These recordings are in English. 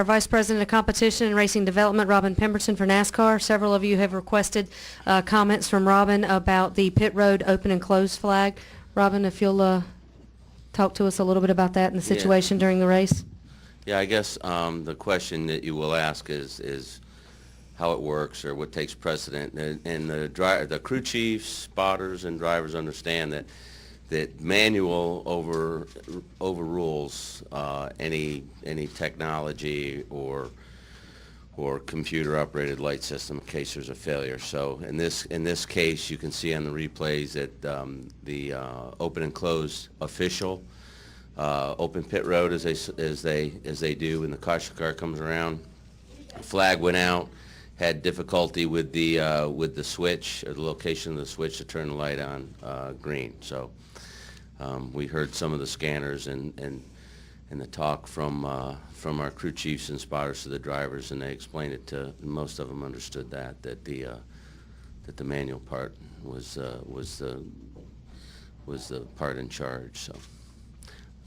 Our Vice President of Competition and Racing Development, Ryan Pemberton for NASCAR. Several of you have requested comments from Robin about the pit road open and close flag. Robin, if you'll talk to us a little bit about that and the situation during the race. Yeah, I guess the question that you will ask is how it works or what takes precedent. And the crew chiefs, spotters, and drivers understand that manual overrules any technology or computer-operated light system in case there's a failure. So in this case, you can see on the replays that the open and close official open pit road as they do when the caution car comes around. Flag went out. Had difficulty with the switch, or the location of the switch to turn the light on green. So we heard some of the scanners and the talk from our crew chiefs and spotters to the drivers, and they explained it to most of them understood that the manual part was the part in charge. So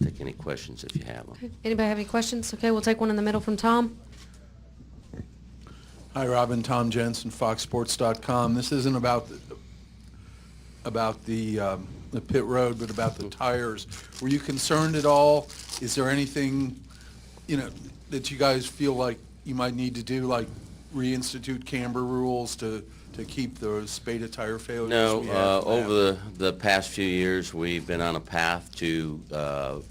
take any questions if you have them. Okay. Anybody have any questions? Okay, we'll take one in the middle from Tom. Hi, Robin. Tom Jensen, FoxSports.com. This isn't about the pit road, but about the tires. Were you concerned at all? Is there anything, that you guys feel like you might need to do, like reinstitute camber rules to keep the spate of tire failures? No. Over the past few years, we've been on a path to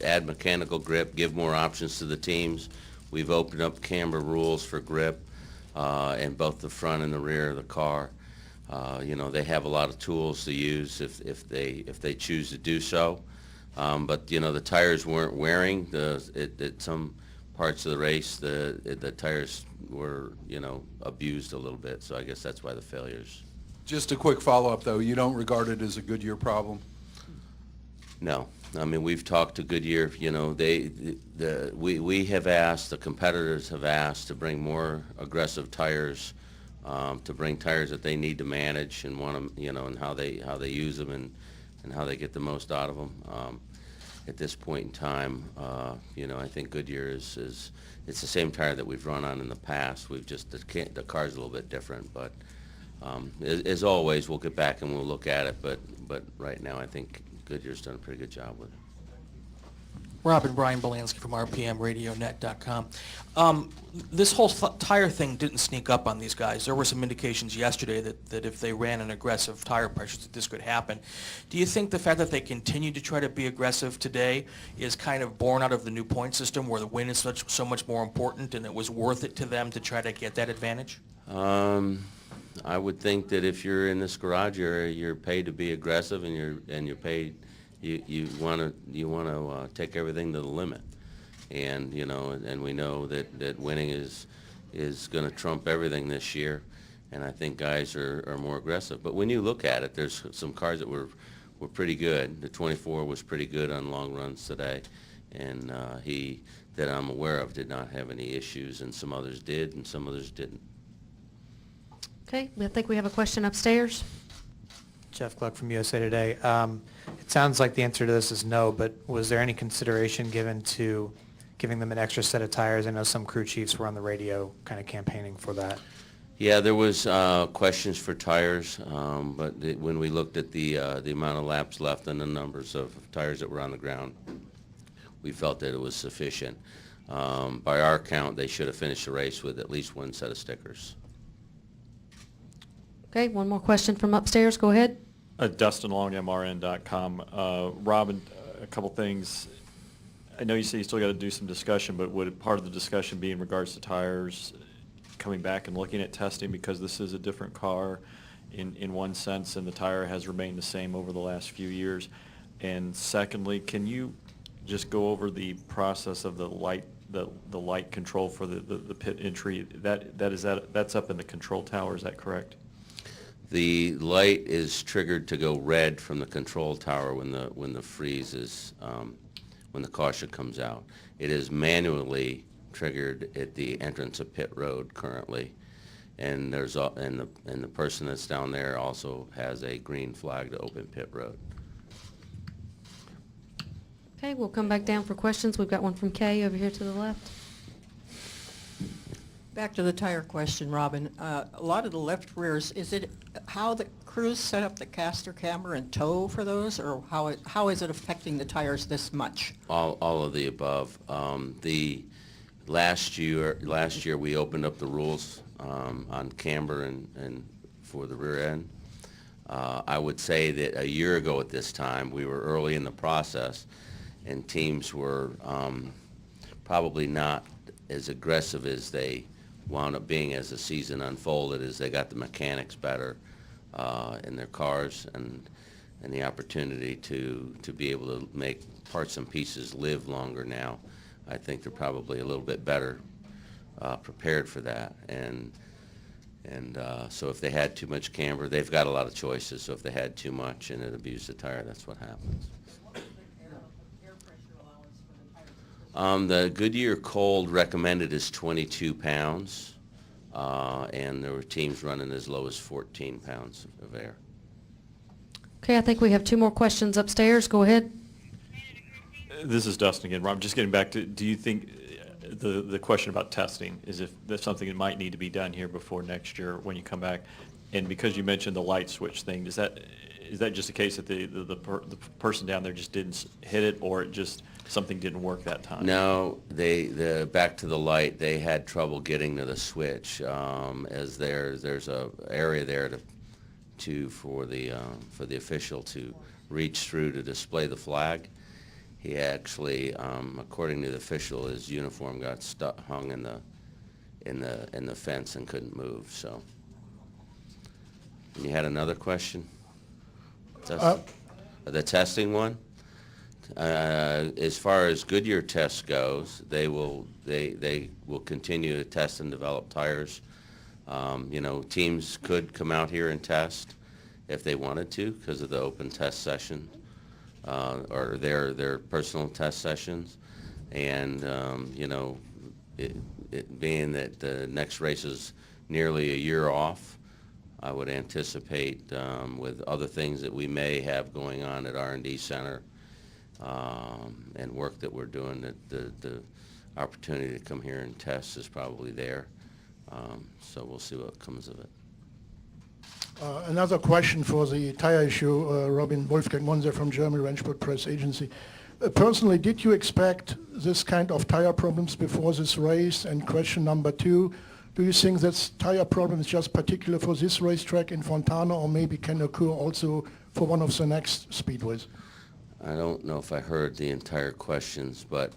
add mechanical grip, give more options to the teams. We've opened up camber rules for grip. In both the front and the rear of the car. They have a lot of tools to use if they choose to do so. But the tires weren't wearing. At some parts of the race, the tires were abused a little bit. So I guess that's why the failures. Just a quick follow-up, though. You don't regard it as a Goodyear problem? No. I mean, we've talked to Goodyear. We have asked, the competitors have asked to bring more aggressive tires, to bring tires that they need to manage and want them, and how they use them and how they get the most out of them. At this point in time, I think Goodyear is it's the same tire that we've run on in the past. We've just the car's a little bit different, but as always, we'll get back and we'll look at it. But right now, I think Goodyear's done a pretty good job with it. Robin, Brian Belansky from RPMRadioNet.com. This whole tire thing didn't sneak up on these guys. There were some indications yesterday that if they ran an aggressive tire pressure, that this could happen. Do you think the fact that they continue to try to be aggressive today is kind of born out of the new point system where the win is so much more important, and it was worth it to them to try to get that advantage? I would think that if you're in this garage area, you're paid to be aggressive, and you're paid. You want to take everything to the limit, and and we know that winning is going to trump everything this year, and I think guys are more aggressive. But when you look at it, there's some cars that were pretty good. The 24 was pretty good on long runs today, and he that I'm aware of did not have any issues, and some others did, and some others didn't. Okay, I think we have a question upstairs. Jeff Gluck from USA Today. It sounds like the answer to this is no, but was there any consideration given to giving them an extra set of tires? I know some crew chiefs were on the radio kind of campaigning for that. Yeah, there was questions for tires, but when we looked at the amount of laps left and the numbers of tires that were on the ground, we felt that it was sufficient. By our count, they should have finished the race with at least one set of stickers. Okay, one more question from upstairs. Go ahead. Dustin Long, MRN.com. Robin, a couple things. I know you say you still got to do some discussion, but would part of the discussion be in regards to tires, coming back and looking at testing, because this is a different car in one sense, and the tire has remained the same over the last few years? And secondly, can you just go over the process of the light control for the pit entry? That's up in the control tower, is that correct? The light is triggered to go red from the control tower when the freeze is when the caution comes out. It is manually triggered at the entrance of pit road currently, and the person that's down there also has a green flag to open pit road. Okay, we'll come back down for questions. We've got one from Kay over here to the left. Back to the tire question, Robin. A lot of the left rears, is it how the crews set up the caster camber and tow for those, or how is it affecting the tires this much? All of the above. The last year we opened up the rules on camber and for the rear end. I would say that a year ago at this time, we were early in the process, and teams were probably not as aggressive as they wound up being as the season unfolded, as they got the mechanics better in their cars and the opportunity to be able to make parts and pieces live longer now. I think they're probably a little bit better prepared for that. And so if they had too much camber, they've got a lot of choices. So if they had too much and it abused the tire, that's what happens. The Goodyear Cold recommended is 22 pounds, and there were teams running as low as 14 pounds of air. Okay, I think we have 2 more questions upstairs. Go ahead. This is Dustin again. Rob, just getting back to, do you think the question about testing is if that's something that might need to be done here before next year when you come back? And because you mentioned the light switch thing, is that just a case that the person down there just didn't hit it, or it just something didn't work that time? No, back to the light, they had trouble getting to the switch, as there's a area there for the official to reach through to display the flag. He actually, according to the official, his uniform got hung in the fence and couldn't move. So, and you had another question? The testing one. As far as Goodyear test goes, they will continue to test and develop tires. Teams could come out here and test if they wanted to because of the open test session, or their personal test sessions. And it being that the next race is nearly a year off, I would anticipate with other things that we may have going on at R&D Center and work that we're doing, that the opportunity to come here and test is probably there. So we'll see what comes of it. Another question for the tire issue, Robin Wolfgang Monser from German Rennsport Press Agency. Personally, did you expect this kind of tire problems before this race? And question number 2, do you think that tire problem is just particular for this racetrack in Fontana, or maybe can occur also for one of the next speedways? I don't know if I heard the entire questions, but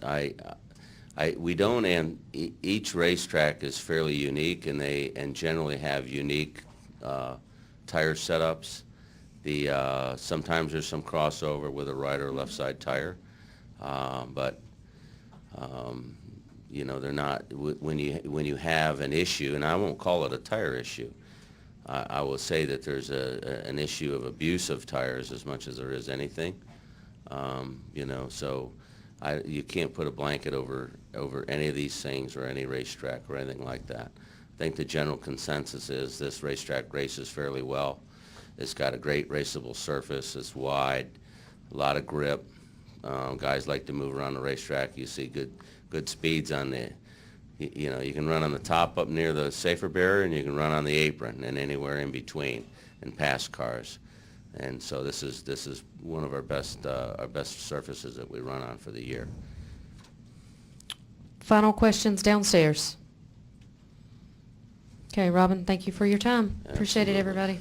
we don't, and each racetrack is fairly unique, and generally have unique tire setups. Sometimes there's some crossover with a right or left side tire, but they're not. When you have an issue, and I won't call it a tire issue, I will say that there's an issue of abuse of tires as much as there is anything. So you can't put a blanket over any of these things or any racetrack or anything like that. I think the general consensus is this racetrack races fairly well. It's got a great raceable surface. It's wide, a lot of grip. Guys like to move around the racetrack. You see good speeds on you can run on the top up near the safer barrier, and you can run on the apron and anywhere in between and pass cars. And so this is one of our best surfaces that we run on for the year. Final questions downstairs. Okay, Robin, thank you for your time. Appreciate it, Absolutely. everybody.